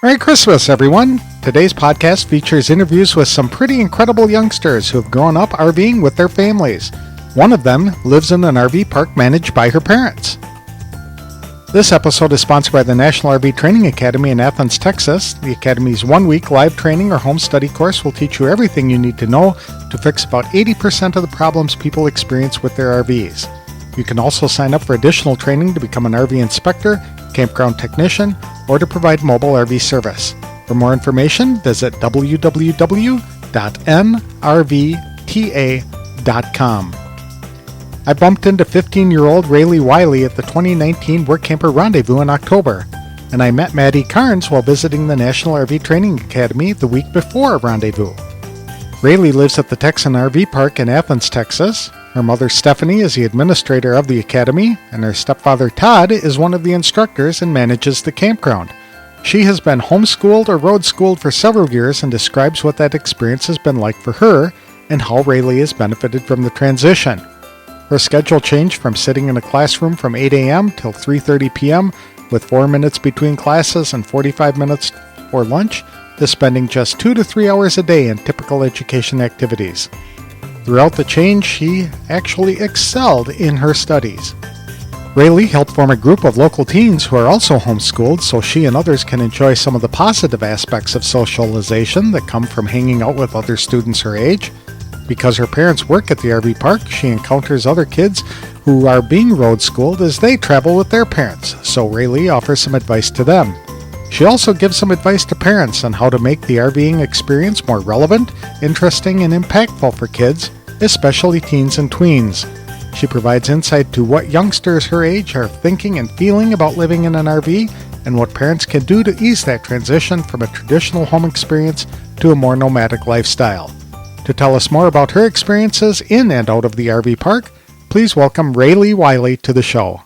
Merry Christmas, everyone! Today's podcast features interviews with some pretty incredible youngsters who have grown up RVing with their families. One of them lives in an RV park managed by her parents. This episode is sponsored by the National RV Training Academy in Athens, Texas. The Academy's one-week live training or home study course will teach you everything you need to know to fix about 80% of the problems people experience with their RVs. You can also sign up for additional training to become an RV inspector, campground technician, or to provide mobile RV service. For more information, visit www.nrvta.com. I bumped into 15-year-old Raylea Willey at the 2019 Workamper Rendezvous in October, and I met Maddie Karnes while visiting the National RV Training Academy the week before Rendezvous. Raylea lives at the Texan RV Park in Athens, Texas. Her mother Stephanie is the administrator of the academy, and her stepfather Todd is one of the instructors and manages the campground. She has been homeschooled or roadschooled for several years and describes what that experience has been like for her and how Raylea has benefited from the transition. Her schedule changed from sitting in a classroom from 8 a.m. till 3:30 p.m. with 4 minutes between classes and 45 minutes for lunch to spending just 2 to 3 hours a day in typical education activities. Throughout the change, she actually excelled in her studies. Raylea helped form a group of local teens who are also homeschooled so she and others can enjoy some of the positive aspects of socialization that come from hanging out with other students her age. Because her parents work at the RV park, she encounters other kids who are being road schooled as they travel with their parents, so Raylea offers some advice to them. She also gives some advice to parents on how to make the RVing experience more relevant, interesting, and impactful for kids, especially teens and tweens. She provides insight to what youngsters her age are thinking and feeling about living in an RV and what parents can do to ease that transition from a traditional home experience to a more nomadic lifestyle. To tell us more about her experiences in and out of the RV park, please welcome Raylea Willey to the show.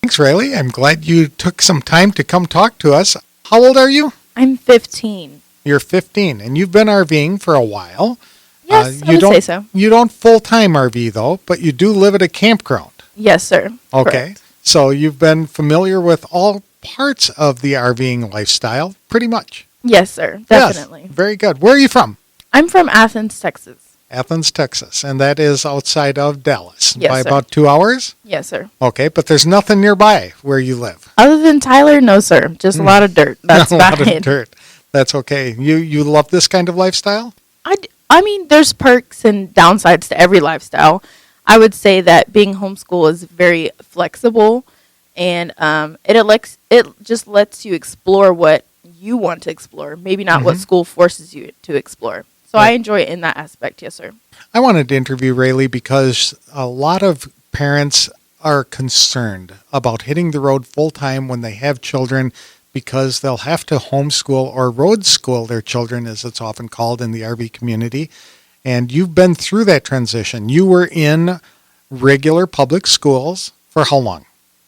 Thanks, Raylea. I'm glad you took some time to come talk to us. How old are you? I'm 15. You're 15, and you've been RVing for a while. Yes, I would say so. You don't full-time RV, though, but you do live at a campground. Yes, sir. Okay. Correct. So you've been familiar with all parts of the RVing lifestyle, pretty much. Yes, sir. Definitely. Yes, very good. Where are you from? I'm from Athens, Texas. Athens, Texas, and that is outside of Dallas. Yes, by sir. about 2 hours? Yes, sir. Okay, but there's nothing nearby where you live. Other than Tyler, no, sir. Just a lot of dirt. That's a about lot it. of dirt. That's okay. You love this kind of lifestyle? I mean, there's perks and downsides to every lifestyle. I would say that being homeschool is very flexible, and it just lets you explore what you want to explore, maybe not what school forces you to explore. So Right. I enjoy it in that aspect, yes, sir. I wanted to interview Raylea because a lot of parents are concerned about hitting the road full-time when they have children because they'll have to homeschool or road school their children, as it's often called in the RV community. And you've been through that transition. You were in regular public schools for how long?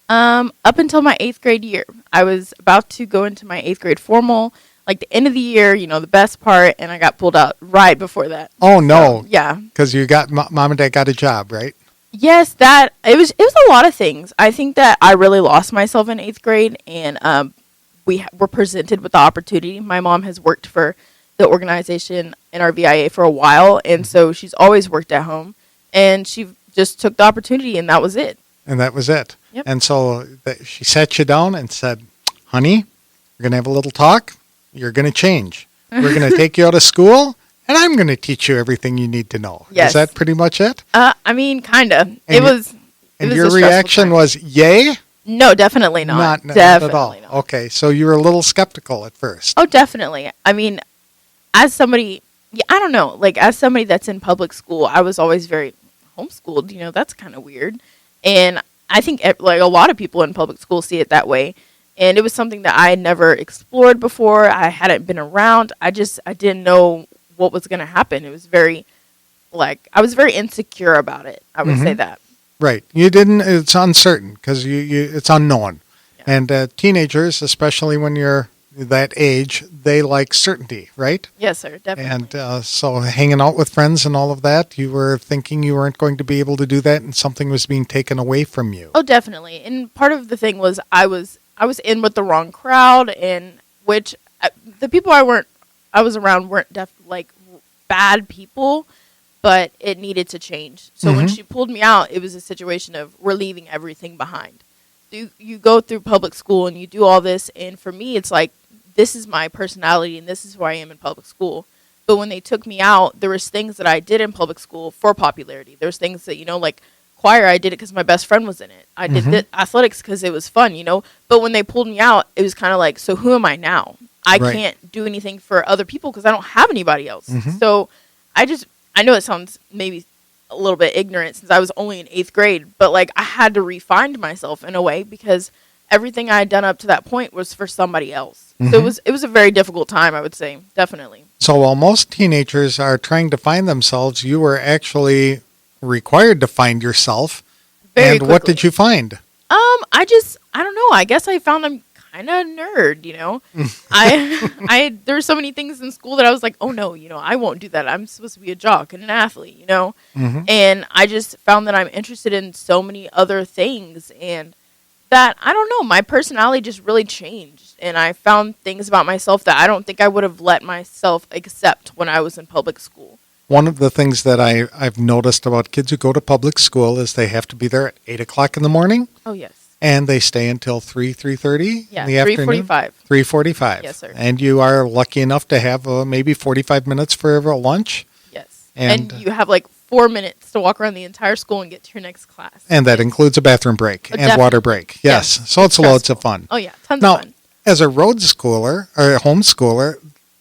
Up until my 8th grade year. I was about to go into my 8th grade formal, like the end of the year, the best part, and I got pulled out right before that. Oh, no. So, yeah. Because you got mom and dad got a job, right? Yes, it was a lot of things. I think that I really lost myself in 8th grade, and we were presented with the opportunity. My mom has worked for the organization NRVIA for a while, and so she's always worked at home, and she just took the opportunity, and that was it. And that was it. Yep. And so she sat you down and said, honey, we're going to have a little talk. You're going to change. We're going to take you out of school, and I'm going to teach you everything you need to know. Yes. Is that pretty much it? I mean, kind of. It was And a your stressful reaction time. was, yay? No, definitely not. Not Definitely at all. not. Okay, so you were a little skeptical at first. Oh, definitely. I mean, as somebody, I don't know, as somebody that's in public school, I was always very homeschooled. That's kind of weird. And I think a lot of people in public school see it that way. And it was something that I had never explored before. I hadn't been around. I didn't know what was going to happen. It was I was very insecure about it. I would say that. Right. You didn't, it's uncertain because it's unknown. Yeah. And teenagers, especially when you're that age, they like certainty, right? Yes, sir. Definitely. And so hanging out with friends and all of that, you were thinking you weren't going to be able to do that and something was being taken away from you. Oh, definitely. And part of the thing was I was in with the wrong crowd, and which the people I was around weren't like bad people, but it needed to change. So when she pulled me out, it was a situation of we're leaving everything behind. You go through public school and you do all this, and for me, it's like, this is my personality and this is who I am in public school. But when they took me out, there was things that I did in public school for popularity. There's things that, like choir, I did it because my best friend was in it. I did athletics because it was fun, But when they pulled me out, it was kind of like, so who am I now? I can't do anything for other people because I don't have anybody else. So I know it sounds maybe a little bit ignorant since I was only in 8th grade, but like I had to refine myself in a way because everything I had done up to that point was for somebody else. So it was a very difficult time, I would say, definitely. So while most teenagers are trying to find themselves, you were actually required to find yourself. Very and quickly. What did you find? I don't know. I guess I found I'm kind of a nerd, there were so many things in school that I was like, oh no, I won't do that. I'm supposed to be a jock and an athlete, And I just found that I'm interested in so many other things, and that, I don't know, my personality just really changed. And I found things about myself that I don't think I would have let myself accept when I was in public school. One of the things that I've noticed about kids who go to public school is they have to be there at 8 o'clock in the morning. Oh, yes. And they stay until 3:30 in the afternoon? 3:45. 3:45. Yes, sir. And you are lucky enough to have maybe 45 minutes for a lunch. Yes. And you have like 4 minutes to walk around the entire school and get to your next class. And that includes a bathroom break and definitely. water break. Yes. So it's loads of fun. Oh, yeah. Tons now, of fun. As a road schooler or a homeschooler,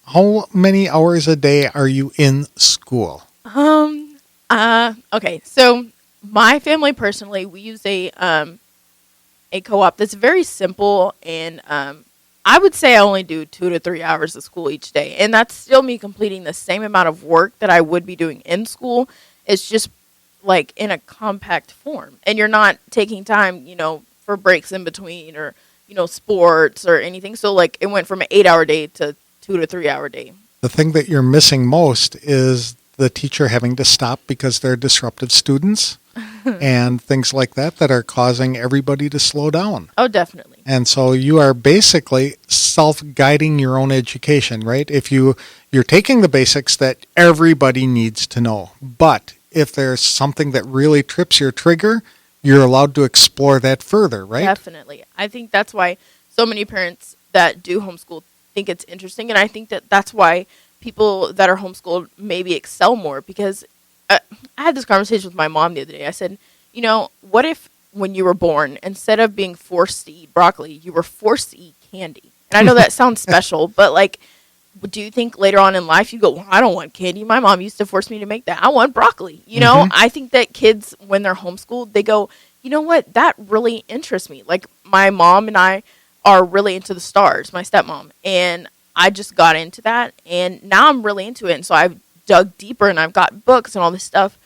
how many hours a day are you in school? Okay. So my family personally, we use a co-op that's very simple, and I would say I only do 2 to 3 hours of school each day, and that's still me completing the same amount of work that I would be doing in school. It's just like in a compact form, and you're not taking time, for breaks in between or sports or anything. So like it went from an 8-hour day to 2 to 3 hour day. The thing that you're missing most is the teacher having to stop because they're disruptive students. And things like that are causing everybody to slow down. Oh, definitely. And so you are basically self-guiding your own education, right? If you're taking the basics that everybody needs to know, but if there's something that really trips your trigger, you're allowed to explore that further, right? Definitely. I think that's why so many parents that do homeschool think it's interesting, and I think that that's why people that are homeschooled maybe excel more, because I had this conversation with my mom the other day. I said, what if when you were born, instead of being forced to eat broccoli, you were forced to eat candy? And I know that sounds special, but like, do you think later on in life you go, well, I don't want candy. My mom used to force me to make that. I want broccoli. I think that kids, when they're homeschooled, they go, you know what? That really interests me. Like my mom and I are really into the stars, my stepmom. And I just got into that. And now I'm really into it. And so I've dug deeper and I've got books and all this stuff.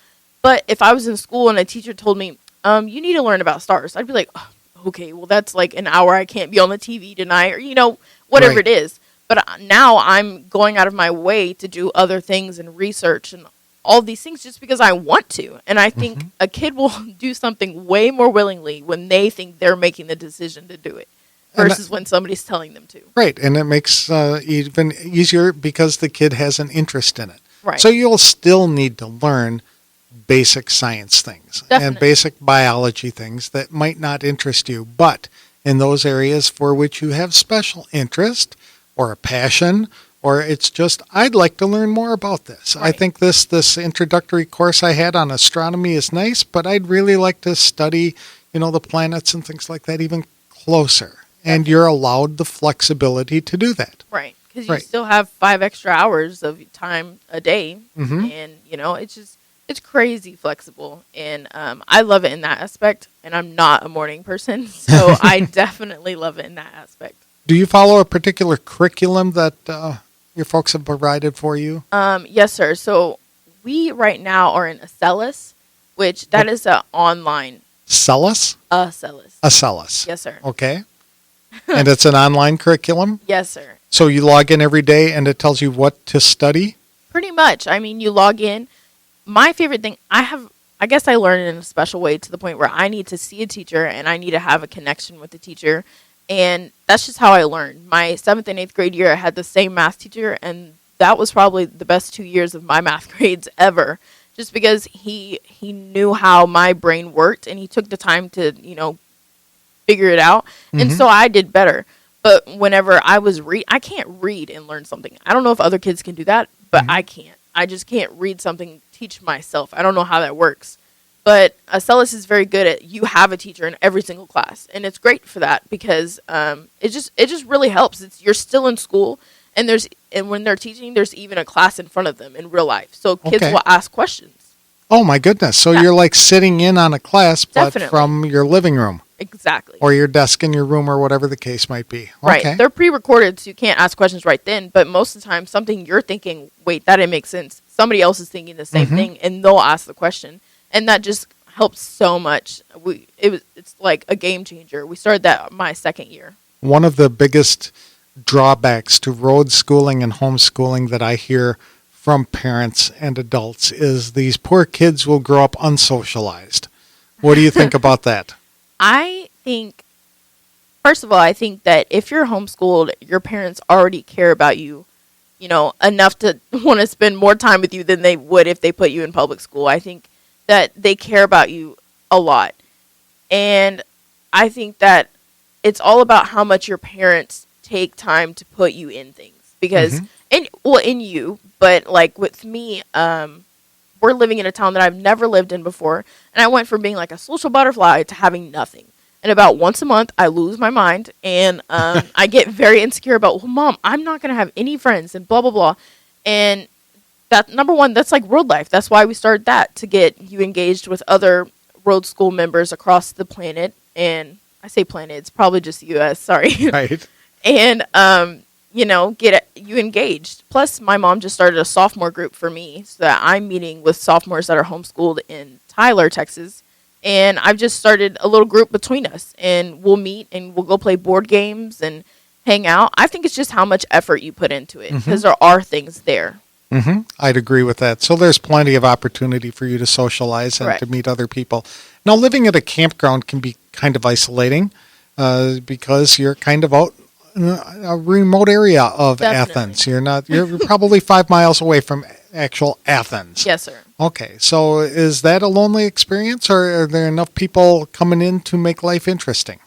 But if I was in school and a teacher told me, you need to learn about stars, I'd be like, oh, okay, well, that's like an hour I can't be on the TV tonight, or, whatever it is. But now I'm going out of my way to do other things and research and all these things just because I want to. And I think a kid will do something way more willingly when they think they're making the decision to do it versus when somebody's telling them to. Right. And it makes even easier because the kid has an interest in it. Right. So you'll still need to learn basic science things and basic biology things that might not interest you. But in those areas for which you have special interest or a passion, or it's just, I'd like to learn more about this. Right. I think this introductory course I had on astronomy is nice, but I'd really like to study, the planets and things like that even closer. And you're allowed the flexibility to do that. Right. Because you still have 5 extra hours of time a day. And, it's crazy flexible. And I love it in that aspect. And I'm not a morning person, so I definitely love it in that aspect. Do you follow a particular curriculum that your folks have provided for you? Yes, sir. So we right now are in Acellus, which that is an online. Acellus? Acellus. Acellus. Yes, sir. Okay. And it's an online curriculum? Yes, sir. So you log in every day and it tells you what to study? Pretty much. I mean, you log in. My favorite thing, I guess I learned it in a special way to the point where I need to see a teacher and I need to have a connection with the teacher. And that's just how I learned. My 7th and 8th grade year, I had the same math teacher, and that was probably the best 2 years of my math grades ever. Just because he knew how my brain worked, and he took the time to, figure it out. And so I did better. But whenever I can't read and learn something. I don't know if other kids can do that, but I can't. I just can't read something, teach myself. I don't know how that works. But Celis is very good at, you have a teacher in every single class. And it's great for that because it just really helps. You're still in school, and when they're teaching, there's even a class in front of them in real life. So kids will ask questions. Oh, my goodness. So you're like sitting in on a class, but from your living room. Exactly. Or your desk in your room, or whatever the case might be. Right. They're pre-recorded, so you can't ask questions right then. But most of the time, something you're thinking, wait, that didn't make sense. Somebody else is thinking the same thing, and they'll ask the question. And that just helps so much. It's like a game changer. We started that my 2nd year. One of the biggest drawbacks to road schooling and homeschooling that I hear from parents and adults is these poor kids will grow up unsocialized. What do you think about that? I think, first of all, I think that if you're homeschooled, your parents already care about you, enough to want to spend more time with you than they would if they put you in public school. I think that they care about you a lot. And I think that it's all about how much your parents take time to put you in things. Because, in you, but like with me, we're living in a town that I've never lived in before. And I went from being like a social butterfly to having nothing. And about once a month, I lose my mind. And I get very insecure about, well, Mom, I'm not going to have any friends and blah, blah, blah. And that, number one, that's like road life. That's why we started that, to get you engaged with other road school members across the planet. And I say planet, it's probably just the U.S., sorry. Right. And, get you engaged. Plus, my mom just started a sophomore group for me, so that I'm meeting with sophomores that are homeschooled in Tyler, Texas. And I've just started a little group between us, and we'll meet and we'll go play board games and hang out. I think it's just how much effort you put into it, because there are things there. I'd agree with that. So there's plenty of opportunity for you to socialize and to meet other people. Now, living at a campground can be kind of isolating because you're kind of out in a remote area of Athens. You're probably 5 miles away from actual Athens. Yes, sir. Okay, so is that a lonely experience, or are there enough people coming in to make life interesting?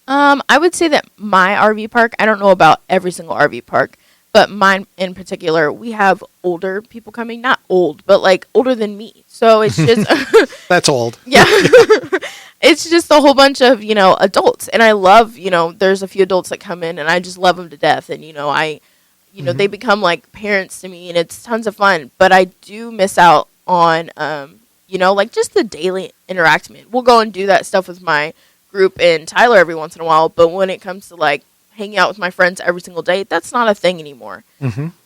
I would say that my RV park, I don't know about every single RV park, but mine in particular, we have older people coming. Not old, but like older than me. So it's just... That's old. Yeah. It's just a whole bunch of, adults. And I love, there's a few adults that come in, and I just love them to death. And, they become like parents to me, and it's tons of fun. But I do miss out on, like just the daily interaction. We'll go and do that stuff with my group in Tyler every once in a while. But when it comes to like hanging out with my friends every single day, that's not a thing anymore.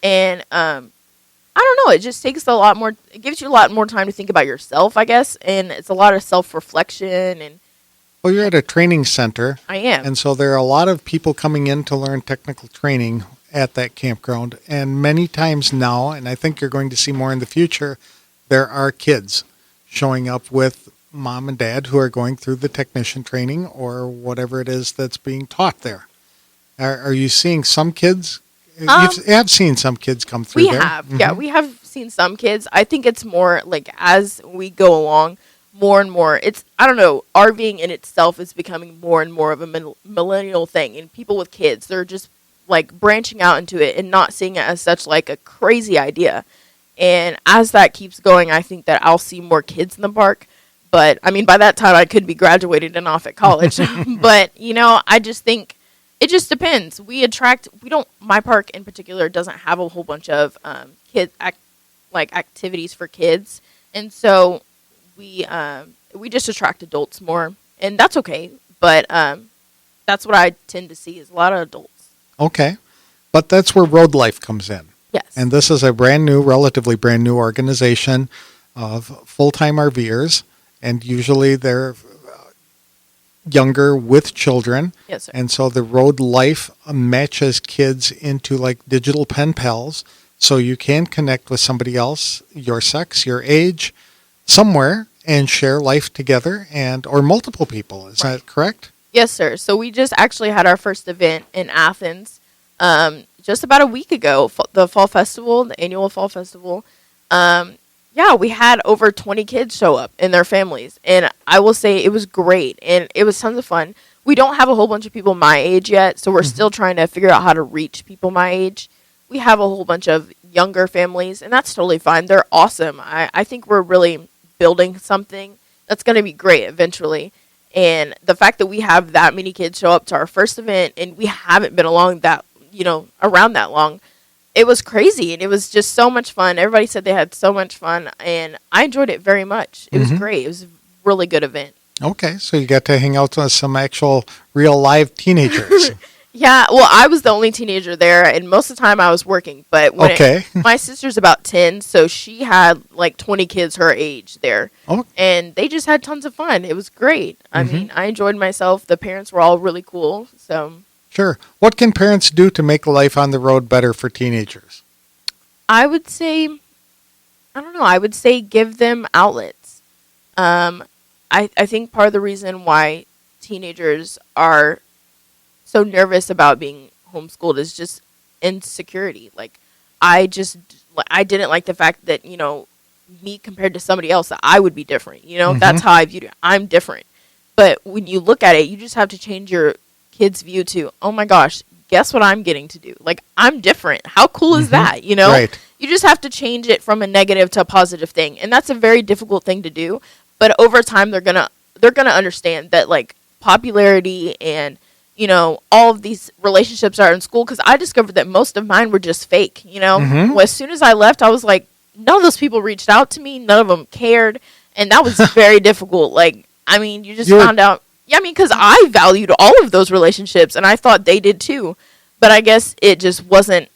And I don't know, it just takes it gives you a lot more time to think about yourself, I guess, and it's a lot of self-reflection. And well, you're at a training center. I am. And so there are a lot of people coming in to learn technical training at that campground, and many times now, and I think you're going to see more in the future, there are kids showing up with mom and dad who are going through the technician training or whatever it is that's being taught there. Are you seeing some kids? You have seen some kids come through there. We have, yeah. We have seen some kids. I think it's more like as we go along, more and more. I don't know, RVing in itself is becoming more and more of a millennial thing. And people with kids, they're just like branching out into it and not seeing it as such like a crazy idea. And as that keeps going, I think that I'll see more kids in the park. But, I mean, by that time, I could be graduated and off at college. But, I just think it just depends. My park in particular doesn't have a whole bunch of activities for kids. And so we just attract adults more. And that's okay. But that's what I tend to see is a lot of adults. Okay. But that's where Road Life comes in. Yes. And this is a relatively brand new organization of full-time RVers. And usually they're younger with children. Yes, sir. And so the Road Life matches kids into like digital pen pals. So you can connect with somebody else, your sex, your age, somewhere, and share life together, or multiple people. Is that correct? Yes, sir. So we just actually had our first event in Athens, just about a week ago. The fall festival, the annual fall festival. Yeah, we had over 20 kids show up and their families, and I will say it was great and it was tons of fun. We don't have a whole bunch of people my age yet, so we're still trying to figure out how to reach people my age. We have a whole bunch of younger families, and that's totally fine. They're awesome. I think we're really building something that's going to be great eventually. And the fact that we have that many kids show up to our first event and we haven't been along that, around that long, it was crazy. And it was just so much fun. Everybody said they had so much fun. And I enjoyed it very much. It was great. It was a really good event. Okay, so you got to hang out with some actual real live teenagers. Yeah, well, I was the only teenager there, and most of the time I was working. But my sister's about 10, so she had like 20 kids her age there. Oh. And they just had tons of fun. It was great. I mean, I enjoyed myself. The parents were all really cool. So Sure. What can parents do to make life on the road better for teenagers? I would say, I don't know, I would say give them outlets. I think part of the reason why teenagers are so nervous about being homeschooled is just insecurity. Like, I didn't like the fact that, me compared to somebody else, that I would be different. That's how I viewed it. I'm different. But when you look at it, you just have to change your kid's view to, oh my gosh, guess what I'm getting to do? Like, I'm different. How cool is that? Right. You just have to change it from a negative to a positive thing. And that's a very difficult thing to do. But over time, they're gonna understand that, like, popularity and all of these relationships are in school, because I discovered that most of mine were just fake. Well, as soon as I left, I was like, none of those people reached out to me. None of them cared. And that was very difficult. Like, I mean, you just found out. Yeah, I mean, because I valued all of those relationships and I thought they did too. But I guess it just wasn't,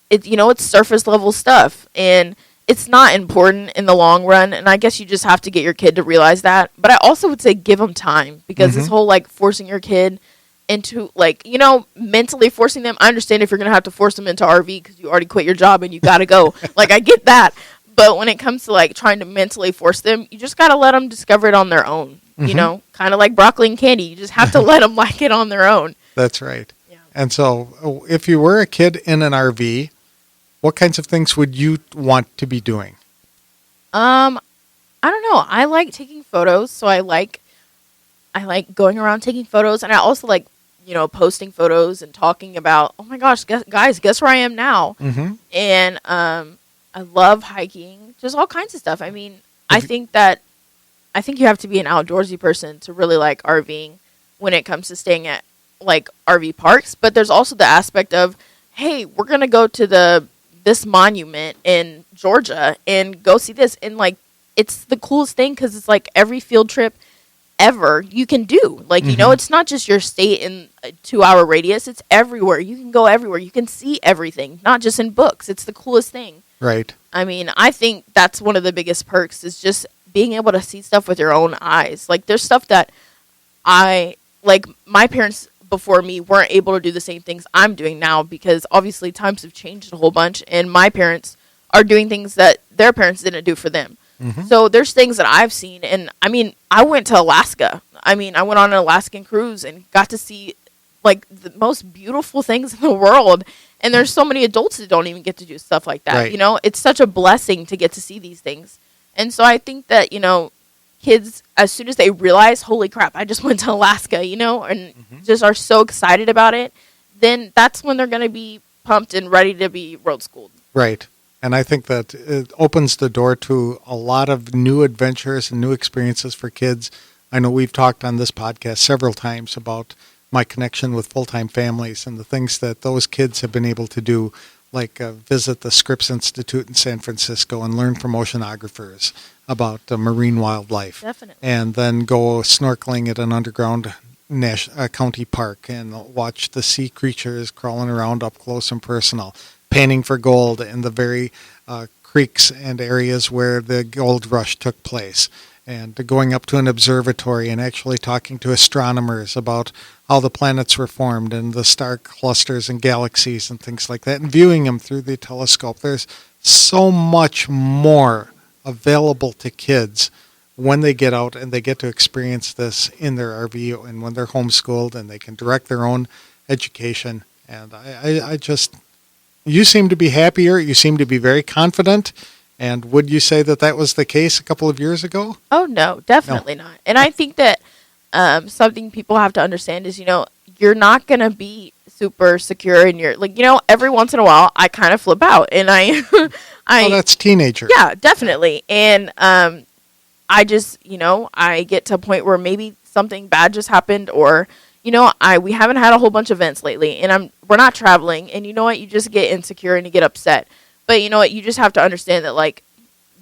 it's surface level stuff. And it's not important in the long run. And I guess you just have to get your kid to realize that. But I also would say give them time, because this whole, like, forcing your kid into, like, mentally forcing them. I understand if you're going to have to force them into RV because you already quit your job and you got to go. Like, I get that. But when it comes to, like, trying to mentally force them, you just got to let them discover it on their own. Kind of like broccoli and candy. You just have to let them like it on their own. That's right. Yeah. And so if you were a kid in an RV, what kinds of things would you want to be doing? I don't know. I like taking photos, so I like going around taking photos, and I also like, posting photos and talking about, oh my gosh, guys, guess where I am now. And I love hiking, just all kinds of stuff. I mean, I think you have to be an outdoorsy person to really like RVing when it comes to staying at, like, RV parks. But there's also the aspect of, hey, we're gonna go to this monument in Georgia and go see this, and, like, it's the coolest thing because it's like every field trip ever you can do. Like, it's not just your state in a 2-hour radius. It's everywhere. You can go everywhere. You can see everything, not just in books. It's the coolest thing. Right. I mean, I think that's one of the biggest perks, is just being able to see stuff with your own eyes. Like, there's stuff that my parents before me weren't able to do the same things I'm doing now, because obviously times have changed a whole bunch, and my parents are doing things that their parents didn't do for them. So there's things that I've seen, and I mean, I went to Alaska. I mean, I went on an Alaskan cruise and got to see, like, the most beautiful things in the world. And there's so many adults that don't even get to do stuff like that. Right. It's such a blessing to get to see these things. And so I think that, kids, as soon as they realize, holy crap, I just went to Alaska, and just are so excited about it, then that's when they're going to be pumped and ready to be road schooled. Right. And I think that it opens the door to a lot of new adventures and new experiences for kids. I know we've talked on this podcast several times about my connection with full-time families and the things that those kids have been able to do, like visit the Scripps Institute in San Francisco and learn from oceanographers about marine wildlife. Definitely. And then go snorkeling at an underground county park and watch the sea creatures crawling around up close and personal. Panning for gold in the very creeks and areas where the gold rush took place, and going up to an observatory and actually talking to astronomers about how the planets were formed and the star clusters and galaxies and things like that, and viewing them through the telescope. There's so much more available to kids when they get out and they get to experience this in their RV and when they're homeschooled and they can direct their own education. And I just, you seem to be happier. You seem to be very confident. And would you say that that was the case a couple of years ago? Oh, no, definitely not. And I think that something people have to understand is, you're not going to be super secure in your, every once in a while, I kind of flip out. And oh, that's teenager. Yeah, definitely. And I just, I get to a point where maybe something bad just happened or, we haven't had a whole bunch of events lately and we're not traveling. And you know what? You just get insecure and you get upset. But you know what? You just have to understand that,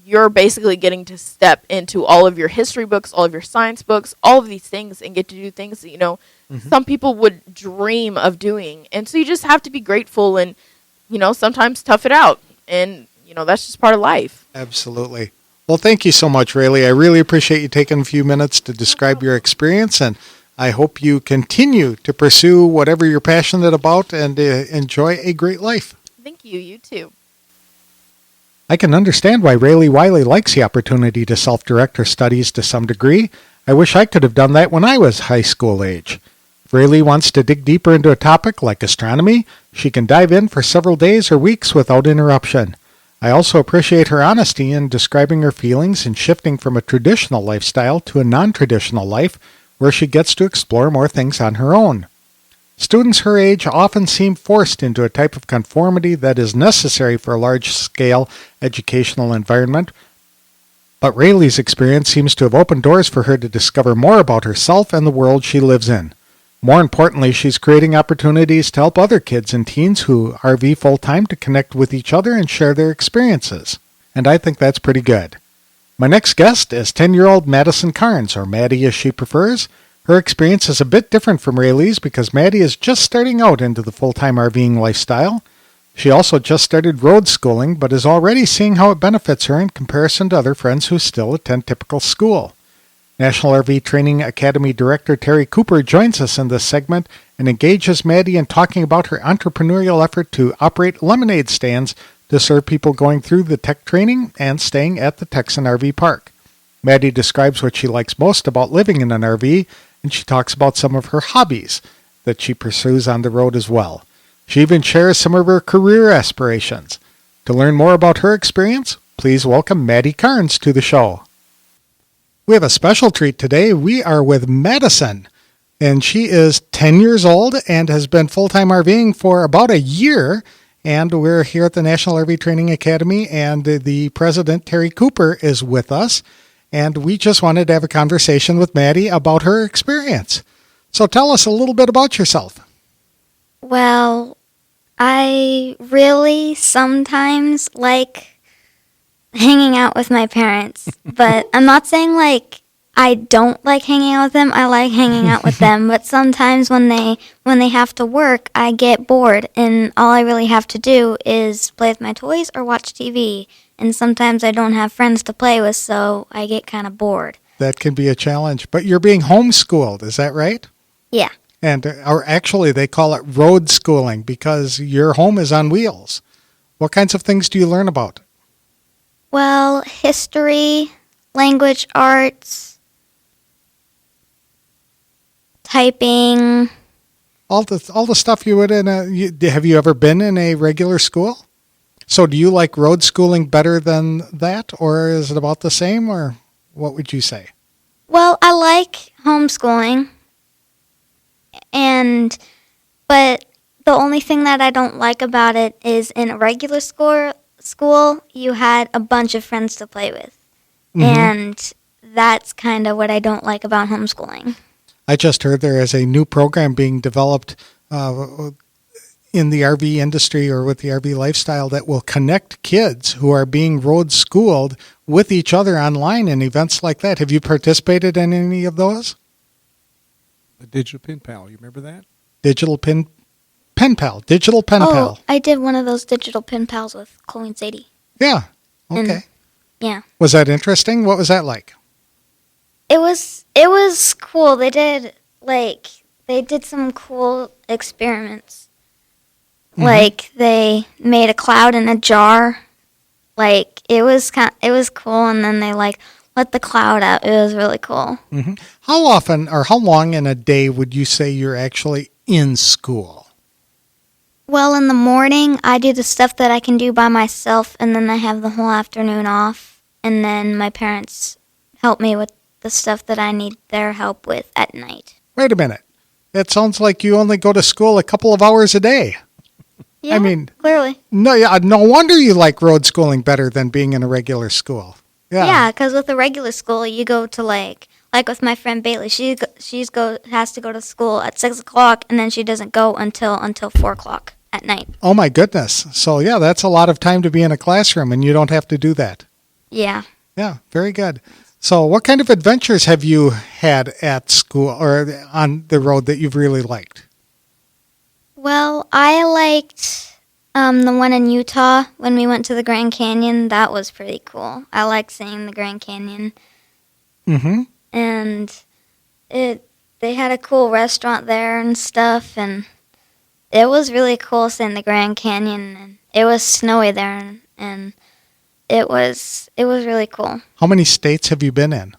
you're basically getting to step into all of your history books, all of your science books, all of these things and get to do things that, some people would dream of doing. And so you just have to be grateful and, sometimes tough it out. And, that's just part of life. Absolutely. Well, thank you so much, Raylea. I really appreciate you taking a few minutes to describe your experience, and I hope you continue to pursue whatever you're passionate about and enjoy a great life. Thank you. You too. I can understand why Raylea Willey likes the opportunity to self-direct her studies to some degree. I wish I could have done that when I was high school age. If Raylea wants to dig deeper into a topic like astronomy, she can dive in for several days or weeks without interruption. I also appreciate her honesty in describing her feelings and shifting from a traditional lifestyle to a non-traditional life where she gets to explore more things on her own. Students her age often seem forced into a type of conformity that is necessary for a large-scale educational environment, but Rayleigh's experience seems to have opened doors for her to discover more about herself and the world she lives in. More importantly, she's creating opportunities to help other kids and teens who RV full-time to connect with each other and share their experiences. And I think that's pretty good. My next guest is 10-year-old Maddie Karnes, or Maddie as she prefers. Her experience is a bit different from Rayleigh's because Maddie is just starting out into the full-time RVing lifestyle. She also just started road schooling, but is already seeing how it benefits her in comparison to other friends who still attend typical school. National RV Training Academy Director Terry Cooper joins us in this segment and engages Maddie in talking about her entrepreneurial effort to operate lemonade stands to serve people going through the tech training and staying at the Texan RV Park. Maddie describes what she likes most about living in an RV, and she talks about some of her hobbies that she pursues on the road as well. She even shares some of her career aspirations. To learn more about her experience, please welcome Maddie Karnes to the show. We have a special treat today. We are with Madison, and she is 10 years old and has been full-time RVing for about a year. And we're here at the National RV Training Academy, and the president, Terry Cooper, is with us. And we just wanted to have a conversation with Maddie about her experience. So tell us a little bit about yourself. Well, I really sometimes like hanging out with my parents, but I'm not saying I don't like hanging out with them. I like hanging out with them, but sometimes when they have to work, I get bored, and all I really have to do is play with my toys or watch TV. And sometimes I don't have friends to play with, so I get kind of bored. That can be a challenge, but you're being homeschooled, is that right? Yeah. And or actually, they call it road schooling because your home is on wheels. What kinds of things do you learn about? Well, history, language arts, typing. All the stuff you would in have you ever been in a regular school? So do you like road schooling better than that, or is it about the same, or what would you say? Well, I like homeschooling, but the only thing that I don't like about it is in a regular school, you had a bunch of friends to play with. Mm-hmm. And that's kind of what I don't like about homeschooling. I just heard there is a new program being developed in the RV industry or with the RV lifestyle that will connect kids who are being road schooled with each other online in events like that. Have you participated in any of those? The digital pen pal, you remember that? Digital pen pal. Oh, I did one of those digital pen pals with Chloe and Sadie. Yeah. Okay. Yeah. Was that interesting? What was that like? It was cool. They did some cool experiments. Mm-hmm. Like they made a cloud in a jar. Like it was cool, and then they let the cloud out. It was really cool. How often or how long in a day would you say you're actually in school? Well, in the morning, I do the stuff that I can do by myself, and then I have the whole afternoon off. And then my parents help me with the stuff that I need their help with at night. Wait a minute. It sounds like you only go to school a couple of hours a day. Yeah, I mean, clearly. no wonder you like road schooling better than being in a regular school. Yeah, because with a regular school, you go to like with my friend Bailey, has to go to school at 6 o'clock, and then she doesn't go until 4 o'clock at night. Oh my goodness. So yeah, that's a lot of time to be in a classroom, and you don't have to do that. Yeah. Yeah, very good. So what kind of adventures have you had at school or on the road that you've really liked? Well, I liked the one in Utah when we went to the Grand Canyon. That was pretty cool. I liked seeing the Grand Canyon. Mm-hmm. And they had a cool restaurant there and stuff, and it was really cool seeing the Grand Canyon. And it was snowy there, and it was really cool. How many states have you been in?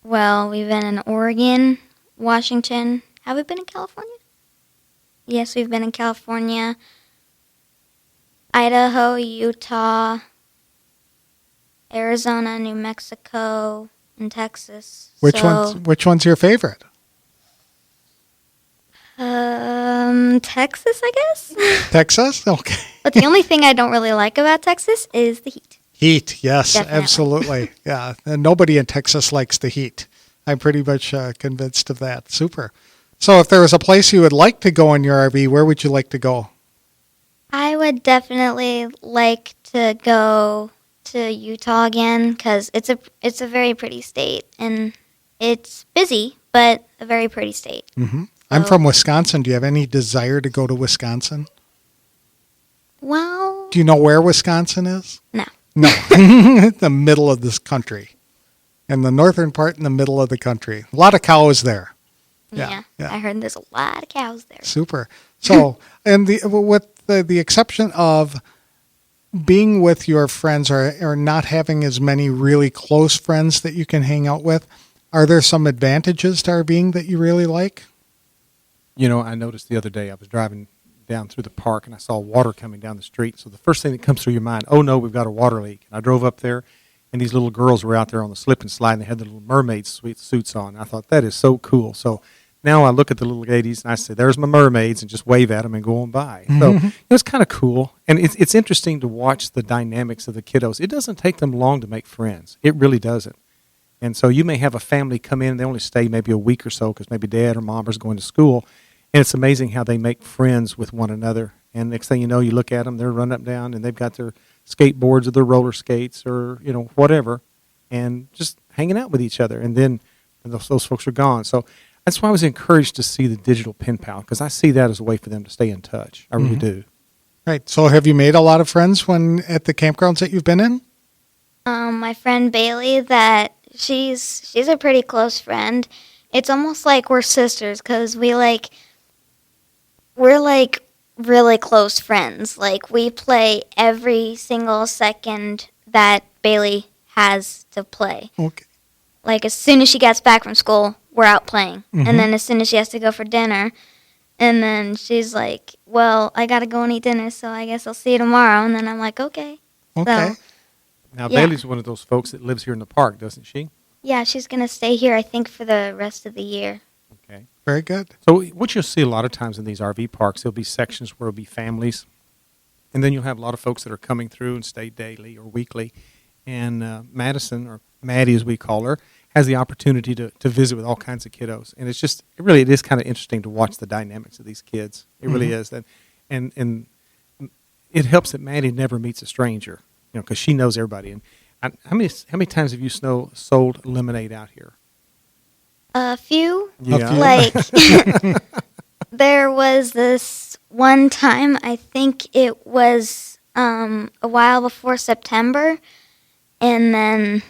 Well, we've been in Oregon, Washington. Have we been in California? Yes, we've been in California, Idaho, Utah, Arizona, New Mexico, and Texas. Which one's your favorite? Texas, I guess. Texas? Okay. But the only thing I don't really like about Texas is the heat. Heat, yes, Definitely. absolutely. Yeah, and nobody in Texas likes the heat. I'm pretty much convinced of that. Super. So if there was a place you would like to go in your RV, where would you like to go? I would definitely like to go to Utah again because it's a very pretty state, and it's busy, but a very pretty state. Mm-hmm. I'm from Wisconsin. Do you have any desire to go to Wisconsin? Well, Do you know where Wisconsin is? no. No, the middle of this country, in the northern part in the middle of the country. A lot of cows there. Yeah. I heard there's a lot of cows there. Super. So, and with the exception of being with your friends or not having as many really close friends that you can hang out with, are there some advantages to RVing that you really like? You know, I noticed the other day I was driving down through the park and I saw water coming down the street. So the first thing that comes through your mind, oh no, we've got a water leak. And I drove up there and these little girls were out there on the slip and slide and they had the little mermaid suits on. I thought that is so cool. So now I look at the little ladies and I say, there's my mermaids, and just wave at them and go on by. So it's kind of cool. And it's interesting to watch the dynamics of the kiddos. It doesn't take them long to make friends. It really doesn't. And so you may have a family come in and they only stay maybe a week or so because maybe dad or mom is going to school. And it's amazing how they make friends with one another. And next thing you know, you look at them, they're running up and down, and they've got their skateboards or their roller skates or, you know, whatever, and just hanging out with each other. And then those folks are gone. So that's why I was encouraged to see the digital pen pal, because I see that as a way for them to stay in touch. I really do. Right. So have you made a lot of friends when at the campgrounds that you've been in? My friend Bailey, that she's a pretty close friend. It's almost like we're sisters because we're like really close friends. Like we play every single second that Bailey has to play. Okay. Like as soon as she gets back from school, we're out playing. And then as soon as she has to go for dinner, and then she's like, well, I got to go and eat dinner, so I guess I'll see you tomorrow. And then I'm like, okay. Okay. So, Now, Yeah. Bailey's one of those folks that lives here in the park, doesn't she? yeah, she's going to stay here, I think, for the rest of the year. Okay. Very good. So what you'll see a lot of times in these RV parks, there'll be sections where there'll be families, and then you'll have a lot of folks that are coming through and stay daily or weekly. And Madison, or Maddie as we call her, has the opportunity to visit with all kinds of kiddos. And it is kind of interesting to watch the dynamics of these kids. It really is. And it helps that Maddie never meets a stranger, you know, because she knows everybody. And how many times have you sold lemonade out here? A few. Yeah. Like, there was this one time, I think it was a while before September, and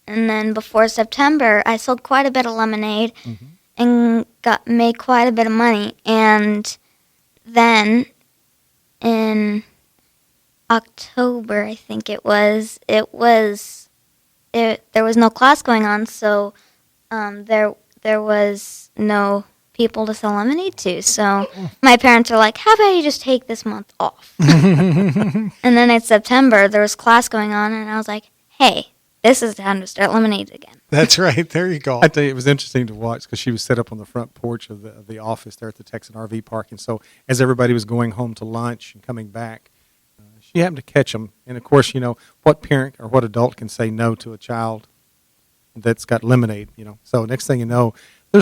then before September, I sold quite a bit of lemonade and made quite a bit of money. And then in October, I think it was there was no class going on, so there was no people to sell lemonade to. So my parents were like, "How about you just take this month off?" And then in September there was class going on, and I was like, "Hey, this is the time to start lemonade again." That's right. There you go. I tell you, it was interesting to watch because she was set up on the front porch of the office there at the Texan RV Park. And so as everybody was going home to lunch and coming back, she happened to catch them. And, of course, what parent or what adult can say no to a child that's got lemonade. So next thing you know,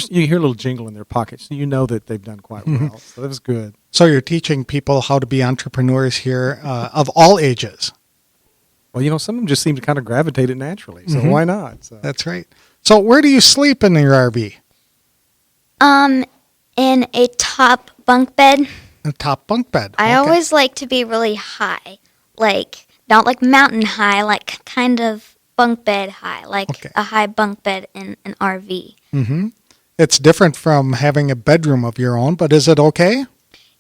you hear a little jingle in their pocket. So you know that they've done quite well. So that was good. So you're teaching people how to be entrepreneurs here of all ages. Well, some of them just seem to kind of gravitate it naturally. So why not? So. That's right. So where do you sleep in your RV? In a top bunk bed. A top bunk bed. I Okay. always like to be really high, like not like mountain high, like kind of bunk bed high, like Okay. a high bunk bed in an RV. Mm-hmm. It's different from having a bedroom of your own, but is it okay?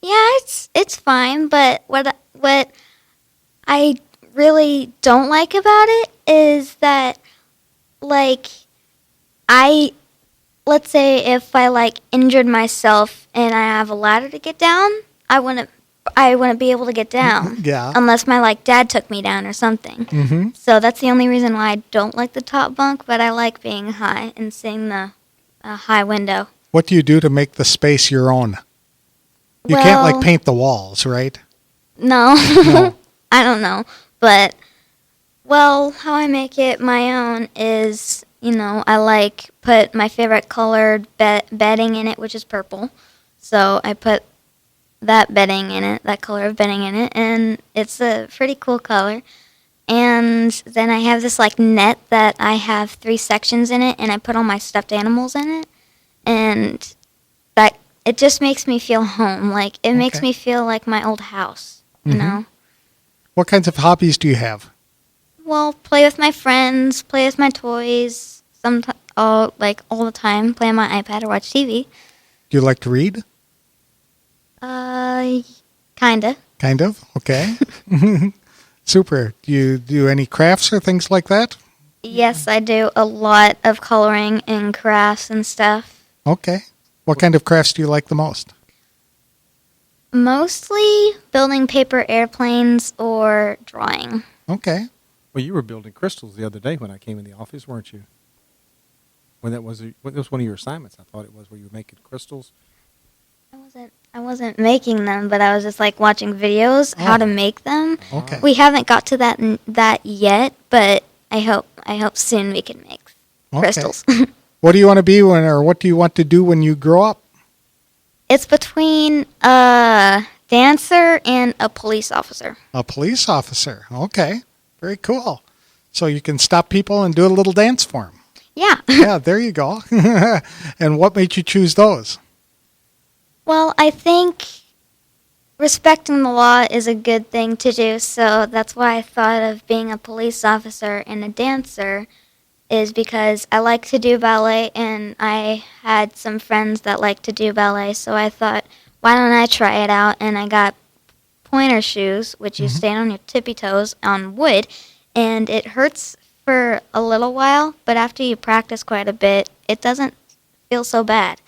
Yeah, it's fine, but what I really don't like about it is that, like, let's say if I like injured myself and I have a ladder to get down, I wouldn't be able to get down. Yeah. Unless my dad took me down or something. Mm-hmm. So that's the only reason why I don't like the top bunk, but I like being high and seeing the high window. What do you do to make the space your own? You can't paint the walls, right? No. No. I don't know. But, how I make it my own is, I put my favorite colored bedding in it, which is purple. So I put that bedding in it, that color of bedding in it, and it's a pretty cool color. And then I have this net that I have 3 sections in it, and I put all my stuffed animals in it. And that it just makes me feel home. It makes me feel like my old house, you know? What kinds of hobbies do you have? Well, play with my friends, play with my toys, all the time, play on my iPad or watch TV. Do you like to read? Kinda. Kind of? Okay. Super. Do you do any crafts or things like that? Yes, I do a lot of coloring and crafts and stuff. Okay. What kind of crafts do you like the most? Mostly building paper airplanes or drawing. Okay. Well, you were building crystals the other day when I came in the office, weren't you? That was one of your assignments. I thought it was where you were making crystals. I wasn't making them, but I was just watching videos how to make them. Okay. We haven't got to that yet, but I hope soon we can make crystals. What do you want to be what do you want to do when you grow up? It's between a dancer and a police officer. A police officer. Okay. Very cool. So you can stop people and do a little dance for them. Yeah. Yeah, there you go. And what made you choose those? Well, I think respecting the law is a good thing to do, so that's why I thought of being a police officer and a dancer, is because I like to do ballet, and I had some friends that like to do ballet, so I thought, why don't I try it out? And I got pointer shoes, which you stand on your tippy toes on wood, and it hurts for a little while, but after you practice quite a bit, it doesn't feel so bad.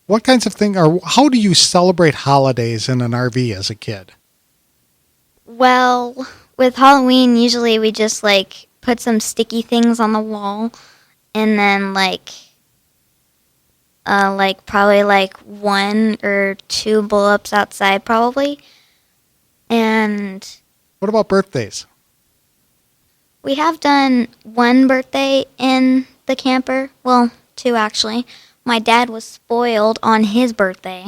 What kinds of things how do you celebrate holidays in an RV as a kid? Well, with Halloween, usually we just put some sticky things on the wall, and then probably 1 or 2 blow-ups outside probably. And What about birthdays? we have done 1 birthday in the camper. Well, 2 actually. My dad was spoiled on his birthday.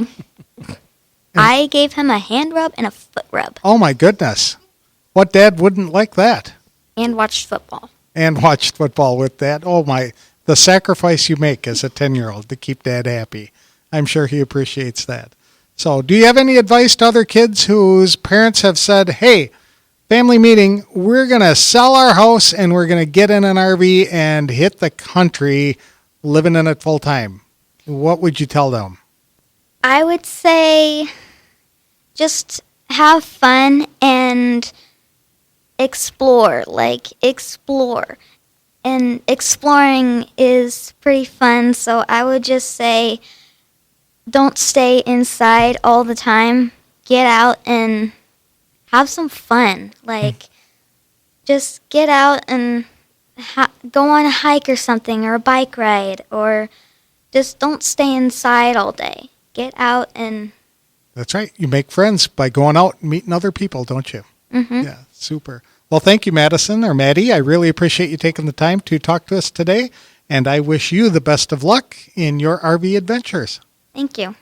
I gave him a hand rub and a foot rub. Oh my goodness. What dad wouldn't like that? And watched football. And watched football with that. Oh my, the sacrifice you make as a 10-year-old to keep dad happy. I'm sure he appreciates that. So do you have any advice to other kids whose parents have said, hey, family meeting, we're going to sell our house and we're going to get in an RV and hit the country living in it full time? What would you tell them? I would say just have fun and explore. Explore. and exploring is pretty fun, so I would just say don't stay inside all the time. Get out and have some fun. Like, just get out and go on a hike or something, or a bike ride, or just don't stay inside all day. Get out and... That's right. You make friends by going out and meeting other people, don't you? Mm-hmm. Yeah, super. Well, thank you, Madison or Maddie. I really appreciate you taking the time to talk to us today, and I wish you the best of luck in your RV adventures. Thank you.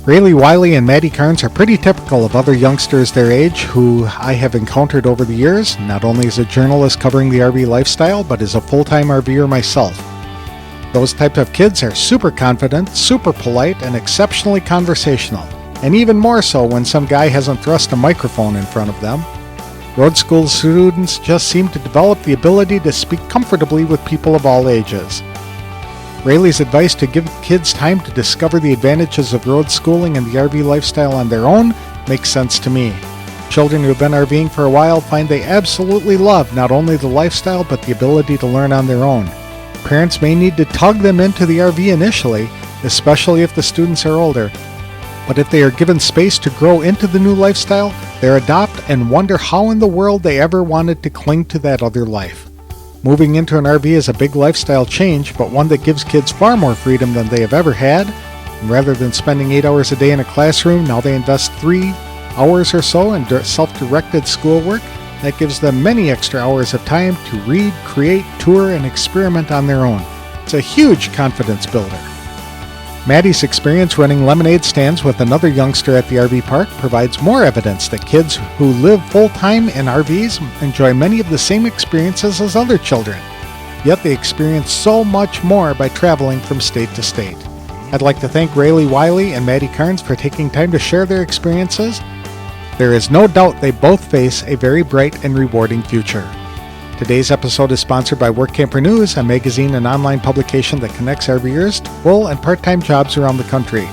Raylea Willey and Maddie Karnes are pretty typical of other youngsters their age who I have encountered over the years, not only as a journalist covering the RV lifestyle, but as a full-time RVer myself. Those type of kids are super confident, super polite, and exceptionally conversational, and even more so when some guy hasn't thrust a microphone in front of them. Road school students just seem to develop the ability to speak comfortably with people of all ages. Rayleigh's advice to give kids time to discover the advantages of road schooling and the RV lifestyle on their own makes sense to me. Children who have been RVing for a while find they absolutely love not only the lifestyle but the ability to learn on their own. Parents may need to tug them into the RV initially, especially if the students are older. But if they are given space to grow into the new lifestyle, they adopt and wonder how in the world they ever wanted to cling to that other life. Moving into an RV is a big lifestyle change, but one that gives kids far more freedom than they have ever had. And rather than spending 8 hours a day in a classroom, now they invest 3 hours or so in self-directed schoolwork. That gives them many extra hours of time to read, create, tour, and experiment on their own. It's a huge confidence builder. Maddie's experience running lemonade stands with another youngster at the RV park provides more evidence that kids who live full-time in RVs enjoy many of the same experiences as other children. Yet they experience so much more by traveling from state to state. I'd like to thank Raylea Willey and Maddie Karnes for taking time to share their experiences. There is no doubt they both face a very bright and rewarding future. Today's episode is sponsored by Workamper News, a magazine and online publication that connects RVers to full and part-time jobs around the country.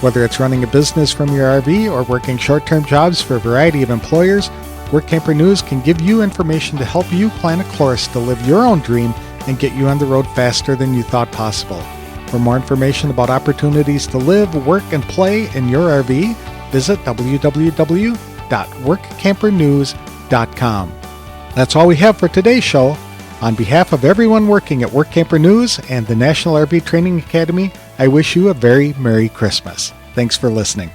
Whether it's running a business from your RV or working short-term jobs for a variety of employers, Workamper News can give you information to help you plan a course to live your own dream and get you on the road faster than you thought possible. For more information about opportunities to live, work, and play in your RV, visit www.workampernews.com. That's all we have for today's show. On behalf of everyone working at Workamper News and the National RV Training Academy, I wish you a very Merry Christmas. Thanks for listening.